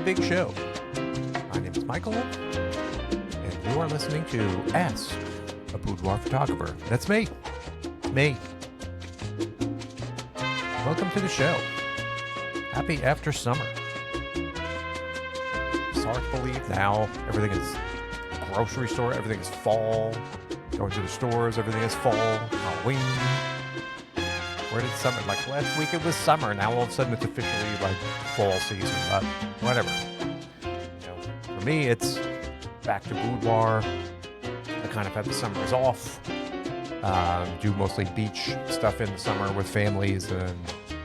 big show. My name is Michael, and you are listening to Ask a Boudoir Photographer. That's me. Me. Welcome to the show. Happy after summer. It's hard to believe now everything is grocery store, everything is fall. Going to the stores, everything is fall. Halloween. Where did summer? Like last week it was summer. Now all of a sudden it's officially like fall season. But whatever. For me it's back to boudoir. I kind of have the summers off. Do mostly beach stuff in the summer with families, and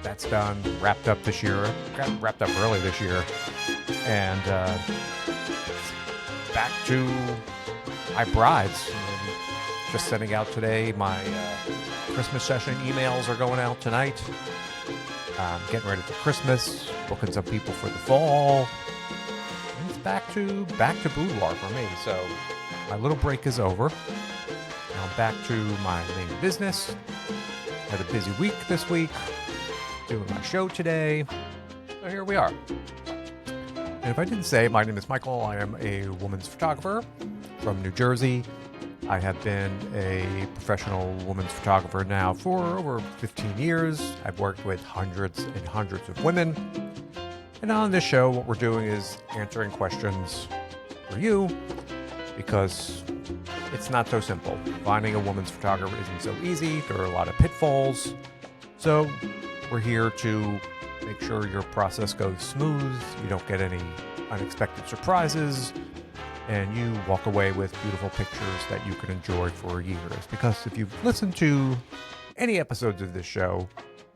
that's done. Wrapped up this year. Got wrapped up early this year. And back to my brides. Just sending out today. My Christmas session emails are going out tonight. Getting ready for Christmas. Booking some people for the fall. And it's back to boudoir for me. So my little break is over. Now I'm back to my main business. Had a busy week this week. Doing my show today. So here we are. And if I didn't say, my name is Michael. I am a woman's photographer from New Jersey. I have been a professional woman's photographer now for over 15 years. I've worked with hundreds and hundreds of women. And on this show, what we're doing is answering questions for you, because it's not so simple. Finding a woman's photographer isn't so easy. There are a lot of pitfalls. So we're here to make sure your process goes smooth. You don't get any unexpected surprises. And you walk away with beautiful pictures that you can enjoy for years. Because if you've listened to any episodes of this show,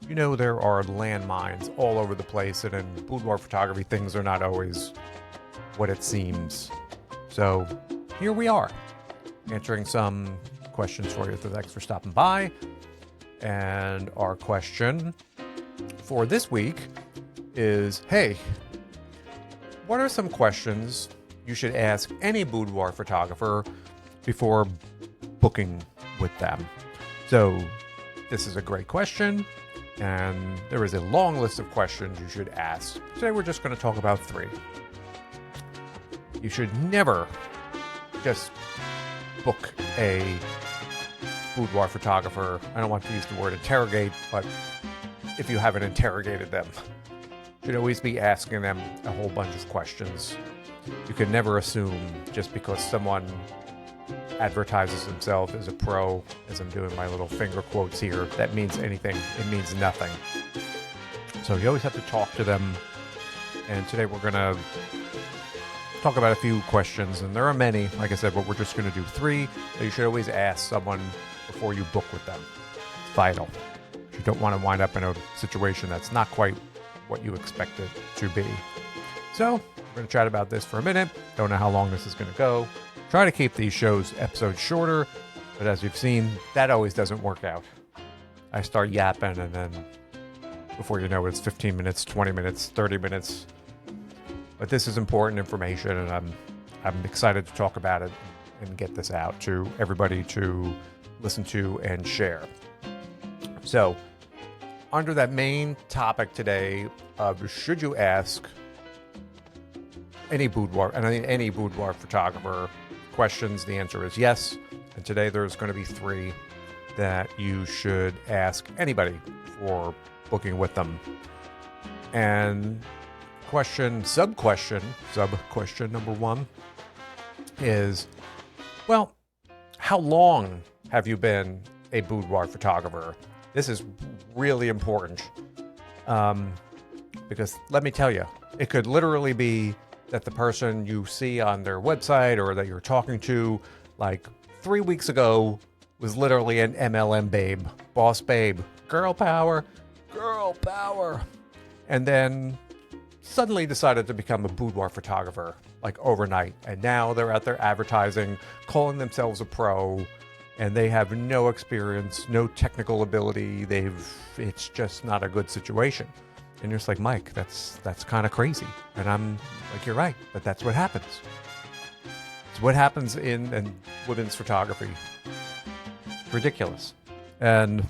you know there are landmines all over the place. And in boudoir photography, things are not always what it seems. So here we are, answering some questions for you. So thanks for stopping by. And our question for this week is, hey, what are some questions you should ask any boudoir photographer before booking with them? So this is a great question, and there is a long list of questions you should ask. Today we're just going to talk about 3. You should never just book a boudoir photographer. I don't want to use the word interrogate, but if you haven't interrogated them, you should always be asking them a whole bunch of questions. You can never assume just because someone advertises himself as a pro, as I'm doing my little finger quotes here, that means anything. It means nothing. So you always have to talk to them. And today we're going to talk about a few questions. And there are many, like I said, but we're just going to do 3 that you should always ask someone before you book with them. It's vital. You don't want to wind up in a situation that's not quite what you expect it to be. So we're going to chat about this for a minute. Don't know how long this is going to go. Try to keep these episodes shorter, but as you've seen, that always doesn't work out. I start yapping, and then before you know it, it's 15 minutes, 20 minutes, 30 minutes. But this is important information, and I'm excited to talk about it and get this out to everybody to listen to and share. So, under that main topic today of should you ask any boudoir photographer questions, the answer is yes. And today there's going to be 3 that you should ask anybody for booking with them. And sub question number 1 is, well, how long have you been a boudoir photographer? This is really important. Because let me tell you, it could literally be that the person you see on their website or that you're talking to, like 3 weeks ago, was literally an MLM babe, boss babe, girl power, and then suddenly decided to become a boudoir photographer, like overnight. And now they're out there advertising, calling themselves a pro, and they have no experience, no technical ability. It's just not a good situation. And you're just like, Mike, that's kind of crazy. And I'm like, you're right, but that's what happens. It's what happens in women's photography. It's ridiculous. And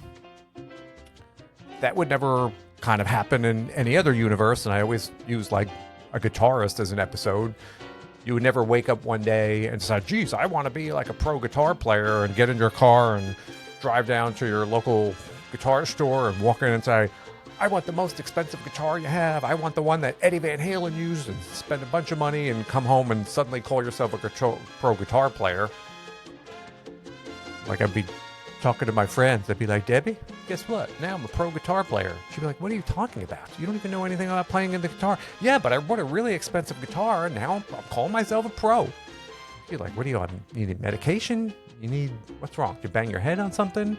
that would never kind of happen in any other universe. And I always use like a guitarist as an episode, you would never wake up one day and decide, geez, I want to be like a pro guitar player and get in your car and drive down to your local guitar store and walk in and say, I want the most expensive guitar you have. I want the one that Eddie Van Halen used, and spend a bunch of money and come home and suddenly call yourself a pro guitar player. Like I'd be talking to my friends. I'd be like, Debbie, guess what? Now I'm a pro guitar player. She'd be like, what are you talking about? You don't even know anything about playing in the guitar. Yeah, but I bought a really expensive guitar, and now I'm calling myself a pro. You're like, what are you on? You need medication? What's wrong? You bang your head on something?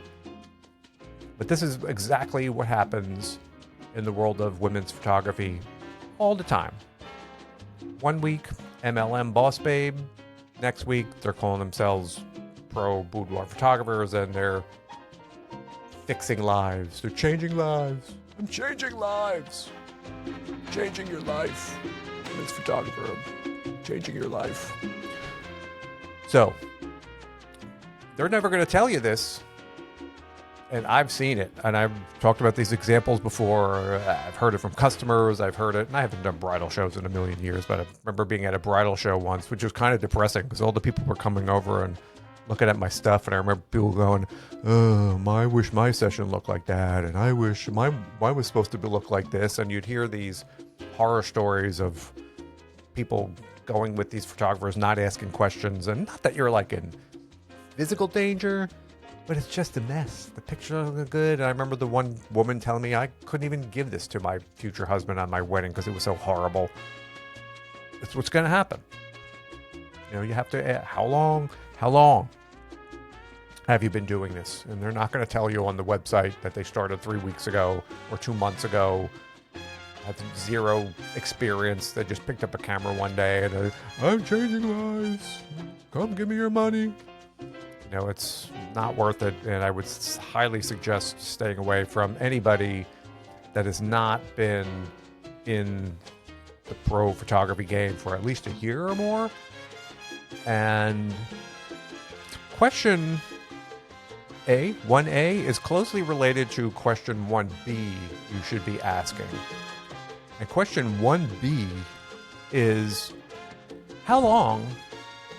But this is exactly what happens in the world of women's photography all the time. One week, MLM boss babe. Next week, they're calling themselves pro boudoir photographers, and they're fixing lives. They're changing lives. I'm changing lives. Changing your life. Women's photographer. I'm changing your life. So, they're never going to tell you this. And I've seen it, and I've talked about these examples before. I've heard it from customers. I've heard it, and I haven't done bridal shows in a million years, but I remember being at a bridal show once, which was kind of depressing because all the people were coming over and looking at my stuff, and I remember people going, oh, I wish my session looked like that, and I wish mine was supposed to look like this, and you'd hear these horror stories of people going with these photographers, not asking questions, and not that you're like in physical danger, but it's just a mess. The picture looked good. And I remember the one woman telling me I couldn't even give this to my future husband on my wedding because it was so horrible. It's what's going to happen. You know, you have to ask, how long have you been doing this? And they're not going to tell you on the website that they started 3 weeks ago or 2 months ago. Have zero experience. They just picked up a camera one day and I'm changing lives. Come give me your money. You know, it's not worth it, and I would highly suggest staying away from anybody that has not been in the pro photography game for at least a year or more. And question 1A is closely related to question 1B you should be asking. And question 1B is, how long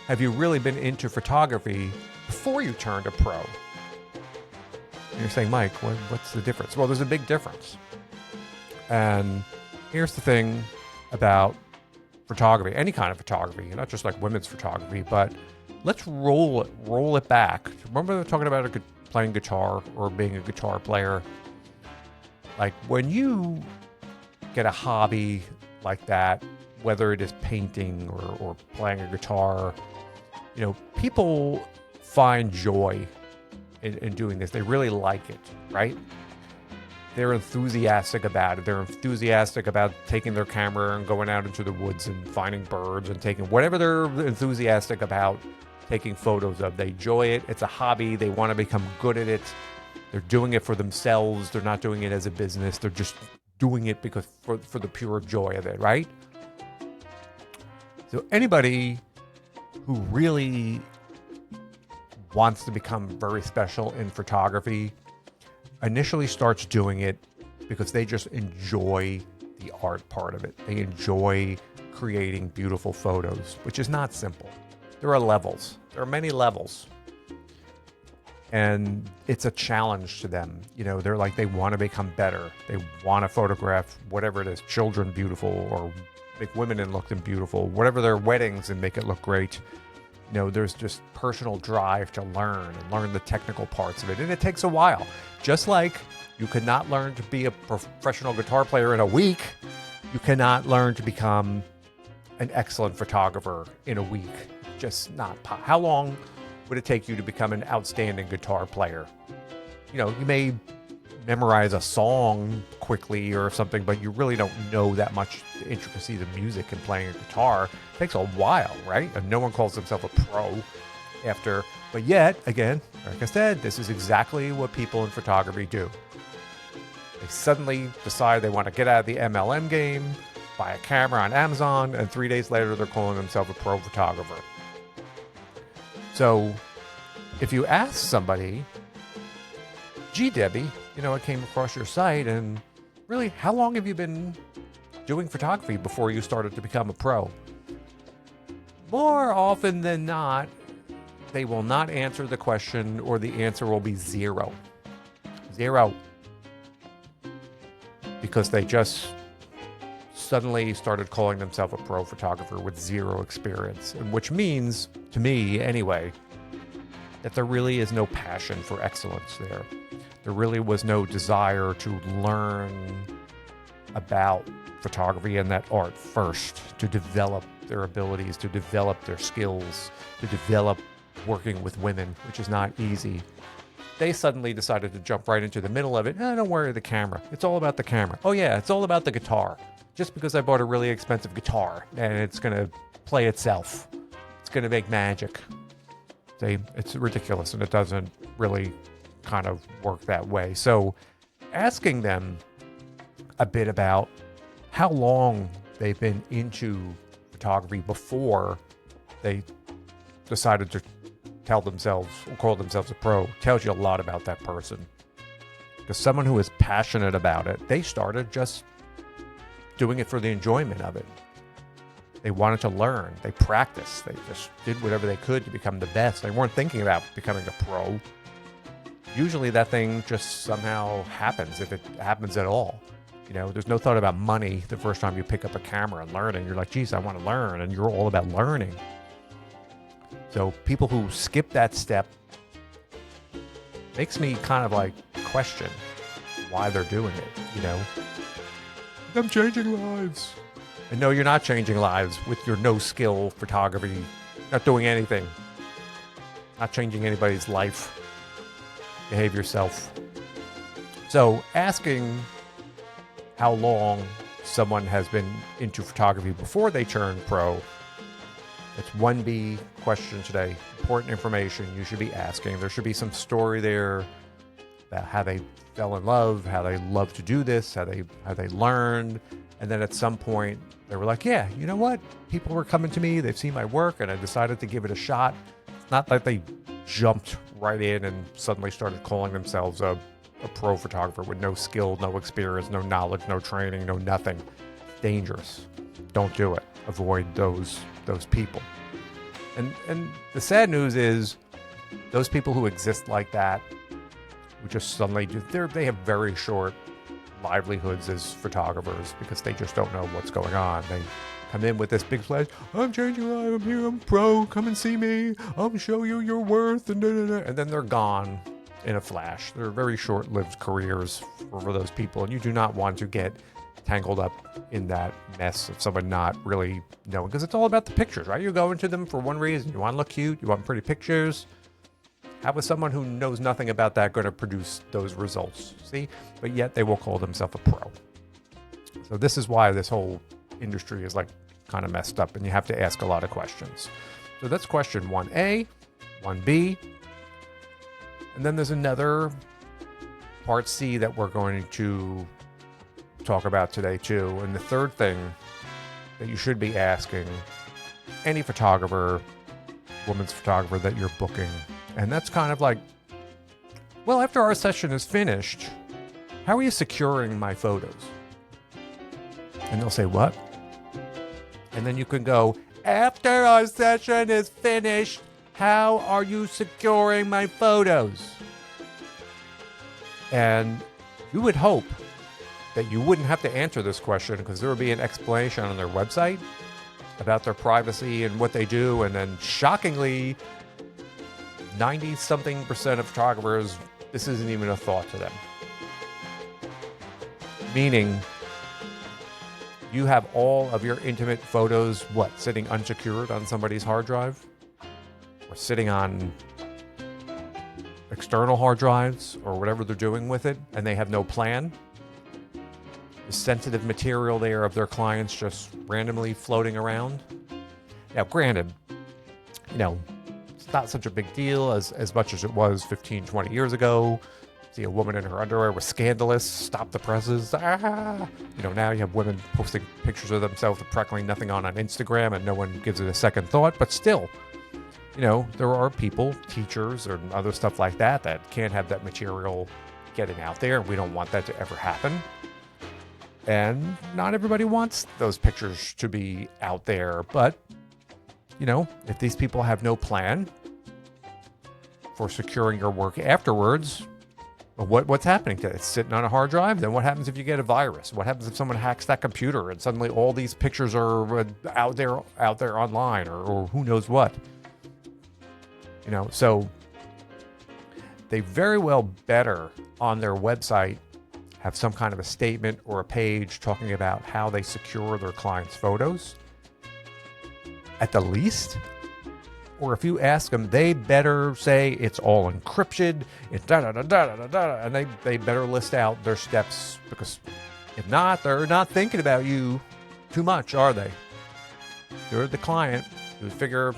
have you really been into photography before you turned a pro? And you're saying, Mike, what's the difference? Well, there's a big difference. And here's the thing about photography, any kind of photography, not just like women's photography, but let's roll it back. Remember talking about playing guitar or being a guitar player? Like when you get a hobby like that, whether it is painting or playing a guitar, you know, people find joy in doing this. They really like it, right? They're enthusiastic about it. They're enthusiastic about taking their camera and going out into the woods and finding birds and taking whatever they're enthusiastic about taking photos of. They enjoy it. It's a hobby. They want to become good at it. They're doing it for themselves. They're not doing it as a business. They're just doing it because for the pure joy of it, right? So anybody who really wants to become very special in photography initially starts doing it because they just enjoy the art part of it. They enjoy creating beautiful photos, which is not simple. There are levels. There are many levels. And it's a challenge to them. You know, they're like, they want to become better. They want to photograph whatever it is, children beautiful, or make women and look them beautiful, whatever their weddings and make it look great. You know, there's just personal drive to learn the technical parts of it. And it takes a while. Just like you could not learn to be a professional guitar player in a week, you cannot learn to become an excellent photographer in a week. Just not. How long would it take you to become an outstanding guitar player? You know, you may memorize a song quickly or something, but you really don't know that much the intricacies of music and playing a guitar. It takes a while, right? And no one calls themselves a pro after. But yet, again, like I said, this is exactly what people in photography do. They suddenly decide they want to get out of the MLM game, buy a camera on Amazon, and 3 days later they're calling themselves a pro photographer. So if you ask somebody, gee, Debbie, you know, I came across your site, and really, how long have you been doing photography before you started to become a pro? More often than not, they will not answer the question, or the answer will be zero. Zero. Because they just suddenly started calling themselves a pro photographer with zero experience, and which means, to me anyway, that there really is no passion for excellence there. There really was no desire to learn about photography and that art first, to develop their abilities, to develop their skills, to develop working with women, which is not easy. They suddenly decided to jump right into the middle of it. Don't worry, the camera. It's all about the camera. Oh yeah, it's all about the guitar. Just because I bought a really expensive guitar and it's going to play itself. It's going to make magic. See, it's ridiculous, and it doesn't really kind of work that way. So asking them a bit about how long they've been into photography before they decided to call themselves a pro tells you a lot about that person. Because someone who is passionate about it, they started just doing it for the enjoyment of it. They wanted to learn. They practiced. They just did whatever they could to become the best. They weren't thinking about becoming a pro. Usually that thing just somehow happens, if it happens at all. You know, there's no thought about money the first time you pick up a camera and learning. You're like, geez, I want to learn, and you're all about learning. So people who skip that step makes me kind of like question why they're doing it, you know? I'm changing lives. And no, you're not changing lives with your no-skill photography. Not doing anything. Not changing anybody's life. Behave yourself. So asking how long someone has been into photography before they turn pro, it's 1B question today. Important information you should be asking. There should be some story there about how they fell in love, how they love to do this, how they learned, and then at some point they were like, yeah, you know what? People were coming to me, they've seen my work, and I decided to give it a shot. It's not like they jumped right in and suddenly started calling themselves a pro photographer with no skill, no experience, no knowledge, no training, no nothing. Dangerous. Don't do it. Avoid those people. And the sad news is those people who exist like that, who just suddenly they have very short livelihoods as photographers because they just don't know what's going on. They come in with this big flash, I'm changing life, I'm here, I'm pro, come and see me, I'll show you your worth, and then they're gone in a flash. They're very short-lived careers for those people, and you do not want to get tangled up in that mess of someone not really knowing, because it's all about the pictures, right? You're going to them for one reason. You want to look cute, you want pretty pictures. How is someone who knows nothing about that going to produce those results? See? But yet they will call themselves a pro. So this is why this whole industry is like kind of messed up, and you have to ask a lot of questions. So that's question 1A, 1B. And then there's another part C that we're going to talk about today too. And the third thing that you should be asking any photographer, woman's photographer that you're booking, and that's kind of like, well, after our session is finished, how are you securing my photos? And they'll say, what? And then you can go, after our session is finished, how are you securing my photos? And you would hope that you wouldn't have to answer this question, because there would be an explanation on their website about their privacy and what they do. And then shockingly, 90-something% of photographers, this isn't even a thought to them. Meaning, you have all of your intimate photos, sitting unsecured on somebody's hard drive? Or sitting on external hard drives, or whatever they're doing with it, and they have no plan? The sensitive material there of their clients just randomly floating around? Now, granted, it's not such a big deal as much as it was 15, 20 years ago. See a woman in her underwear was scandalous. Stop the presses. Now you have women posting pictures of themselves with practically nothing on Instagram, and no one gives it a second thought. But still, there are people, teachers, or other stuff like that can't have that material getting out there. We don't want that to ever happen. And not everybody wants those pictures to be out there. But, if these people have no plan for securing your work afterwards, what's happening to it? It's sitting on a hard drive. Then what happens if you get a virus? What happens if someone hacks that computer and suddenly all these pictures are out there online or who knows what? So they very well better on their website have some kind of a statement or a page talking about how they secure their clients' photos at the least. Or if you ask them, they better say it's all encrypted, it's da-da-da-da-da-da, and they better list out their steps, because if not, they're not thinking about you too much, are they? They're the client who figure,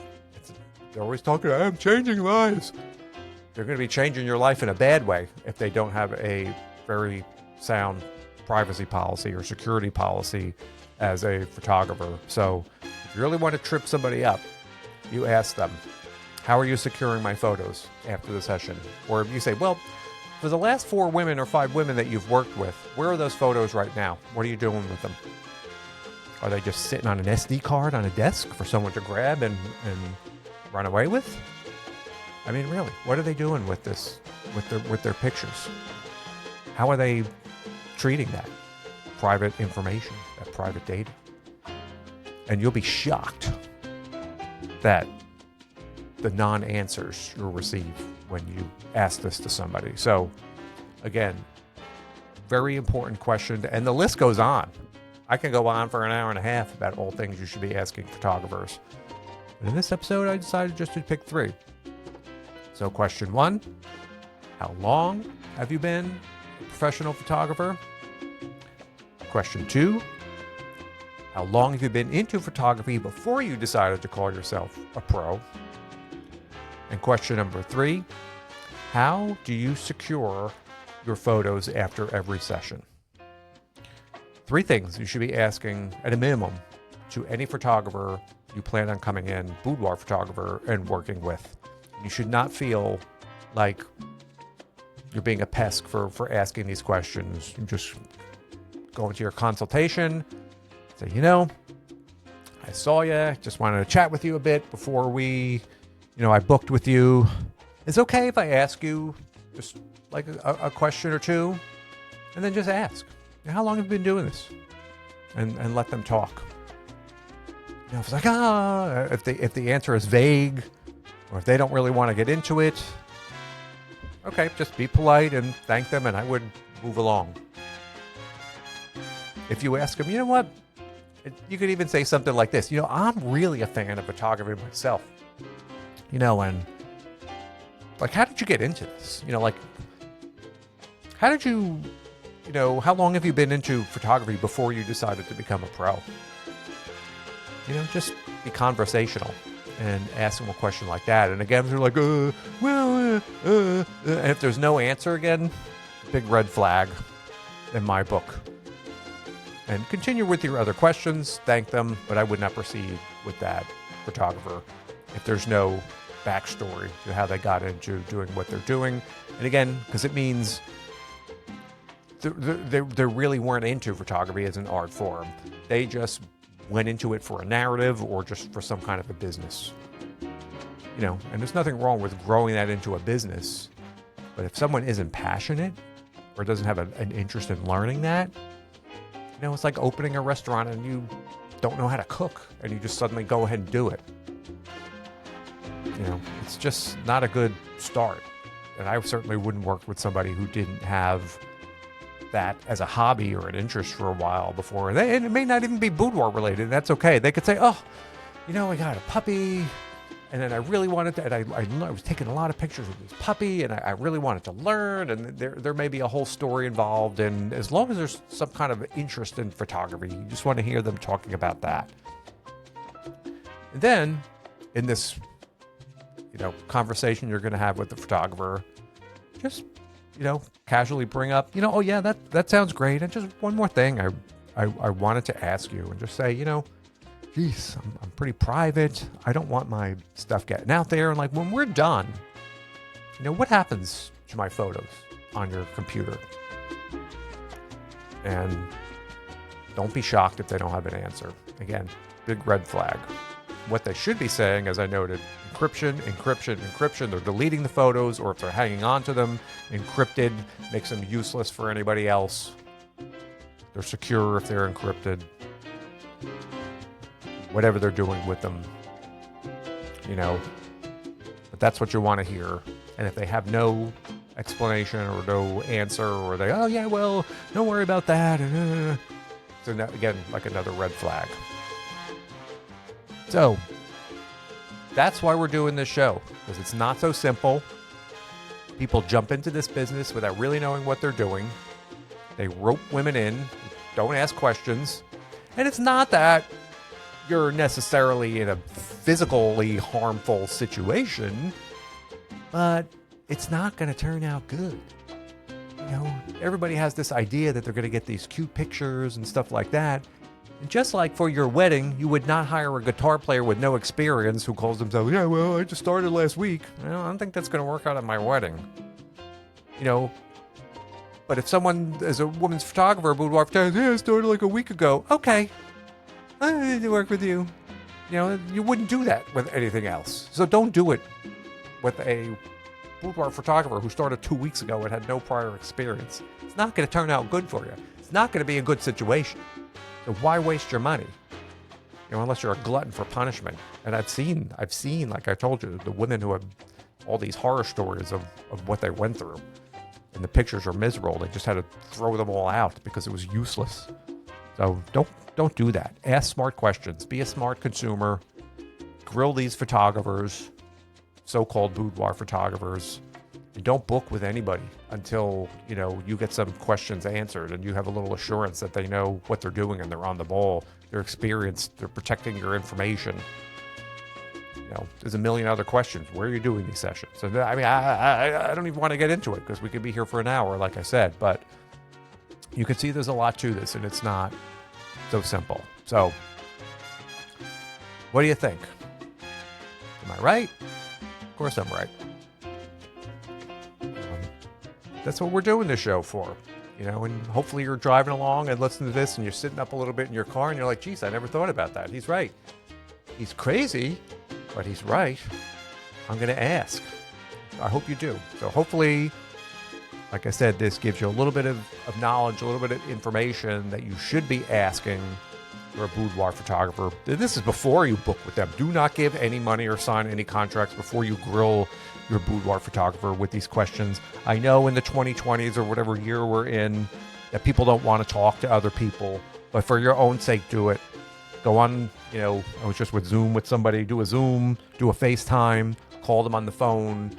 they're always talking, I'm changing lives. They're going to be changing your life in a bad way if they don't have a very sound privacy policy or security policy as a photographer. So if you really want to trip somebody up, you ask them, how are you securing my photos after the session? Or you say, well, for the last 4 women or 5 women that you've worked with, where are those photos right now? What are you doing with them? Are they just sitting on an SD card on a desk for someone to grab and run away with? I mean, really, what are they doing with this, with their pictures? How are they treating that private information, that private data? And you'll be shocked that the non-answers you'll receive when you ask this to somebody. So again, very important question. And the list goes on. I can go on for an hour and a half about all things you should be asking photographers. But in this episode, I decided just to pick 3. So question 1, how long have you been a professional photographer? Question 2, how long have you been into photography before you decided to call yourself a pro? And question number 3, how do you secure your photos after every session? 3 things you should be asking at a minimum to any photographer you plan on coming in, boudoir photographer, and working with. You should not feel like you're being a pest for asking these questions. You just go into your consultation, say, I saw you, just wanted to chat with you a bit before I booked with you. It's okay if I ask you just like a question or 2, and then just ask, how long have you been doing this? And let them talk. If it's like, if the answer is vague, or if they don't really want to get into it, okay, just be polite and thank them, and I would move along. If you ask them, you could even say something like this, I'm really a fan of photography myself. And like, how did you get into this? How did you, how long have you been into photography before you decided to become a pro? Just be conversational and ask them a question like that. And again, they're like, and if there's no answer again, big red flag in my book. And continue with your other questions, thank them, but I would not proceed with that photographer if there's no backstory to how they got into doing what they're doing. And again, because it means they really weren't into photography as an art form. They just went into it for a narrative or just for some kind of a business. And there's nothing wrong with growing that into a business. But if someone isn't passionate or doesn't have an interest in learning that, it's like opening a restaurant and you don't know how to cook and you just suddenly go ahead and do it. It's just not a good start. And I certainly wouldn't work with somebody who didn't have that as a hobby or an interest for a while before. And it may not even be boudoir related. And that's okay. They could say, I got a puppy, and then I really wanted to, and I was taking a lot of pictures of this puppy, and I really wanted to learn, and there may be a whole story involved. And as long as there's some kind of interest in photography, you just want to hear them talking about that. And then in this, conversation you're going to have with the photographer, just casually bring up, oh yeah, that sounds great. And just one more thing I wanted to ask you, and just say, geez, I'm pretty private. I don't want my stuff getting out there. And like, when we're done, what happens to my photos on your computer? And Don't be shocked if they don't have an answer. Again, big red flag. What they should be saying, as I noted, encryption, encryption, encryption. They're deleting the photos, or if they're hanging on to them, encrypted makes them useless for anybody else. They're secure if they're encrypted. Whatever they're doing with them, but that's what you want to hear. And if they have no explanation or no answer, or they, oh yeah, well, don't worry about that. So now, again, like another red flag. So that's why we're doing this show, because it's not so simple. People jump into this business without really knowing what they're doing. They rope women in, don't ask questions. And it's not that you're necessarily in a physically harmful situation, but it's not going to turn out good. Everybody has this idea that they're going to get these cute pictures and stuff like that. And just like for your wedding, you would not hire a guitar player with no experience who calls themselves, yeah, well, I just started last week. I don't think that's going to work out at my wedding. But if someone is a woman's photographer, boudoir photographer, yeah, I started like a week ago. Okay, I need to work with you. You wouldn't do that with anything else. So don't do it with a boudoir photographer who started 2 weeks ago and had no prior experience. It's not going to turn out good for you. It's not going to be a good situation. So why waste your money? Unless you're a glutton for punishment. And I've seen, like I told you, the women who have all these horror stories of what they went through. And the pictures are miserable. They just had to throw them all out because it was useless. So don't do that. Ask smart questions. Be a smart consumer. Grill these photographers, so-called boudoir photographers. And don't book with anybody until, you get some questions answered and you have a little assurance that they know what they're doing and they're on the ball. They're experienced. They're protecting your information. There's a million other questions. Where are you doing these sessions? And I don't even want to get into it because we could be here for an hour, like I said. But you can see there's a lot to this, and it's not so simple. So, what do you think? Am I right? Of course I'm right. That's what we're doing this show for. And hopefully you're driving along and listening to this, and you're sitting up a little bit in your car, and you're like, geez, I never thought about that. He's right. He's crazy, but he's right. I'm going to ask. I hope you do. So hopefully, like I said, this gives you a little bit of knowledge, a little bit of information that you should be asking for a boudoir photographer. This is before you book with them. Do not give any money or sign any contracts before you grill your boudoir photographer with these questions. I know in the 2020s or whatever year we're in that people don't want to talk to other people, but for your own sake, do it. Go on, I was just with Zoom with somebody, do a Zoom, do a FaceTime, call them on the phone,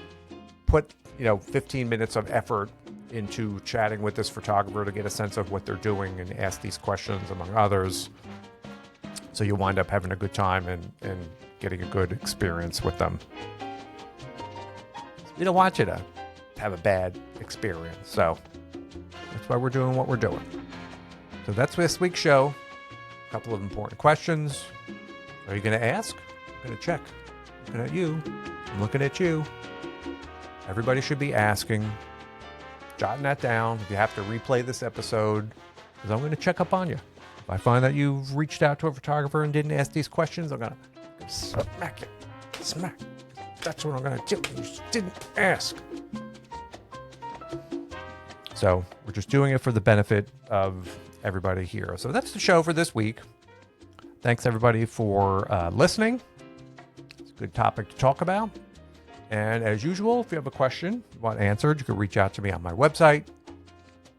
put, 15 minutes of effort into chatting with this photographer to get a sense of what they're doing and ask these questions, among others. So you wind up having a good time and getting a good experience with them. We don't want you to have a bad experience. So that's why we're doing what we're doing. So that's this week's show. A couple of important questions. Are you going to ask? I'm going to check. I'm looking at you. I'm looking at you. Everybody should be asking. Jotting that down. If you have to replay this episode, because I'm going to check up on you. If I find that you've reached out to a photographer and didn't ask these questions, I'm going to smack you. Smack. That's what I'm going to do. You just didn't ask. So we're just doing it for the benefit of everybody here. So that's the show for this week. Thanks everybody for listening. It's a good topic to talk about. And as usual, if you have a question you want answered, you can reach out to me on my website.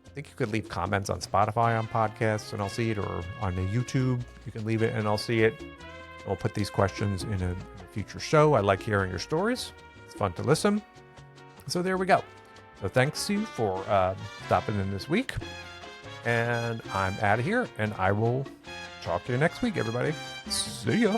I think you could leave comments on Spotify on podcasts and I'll see it, or on the YouTube, you can leave it and I'll see it. I'll put these questions in a future show. I like hearing your stories. It's fun to listen. So there we go. So thanks to you for stopping in this week. And I'm out of here, and I will talk to you next week, everybody. See ya.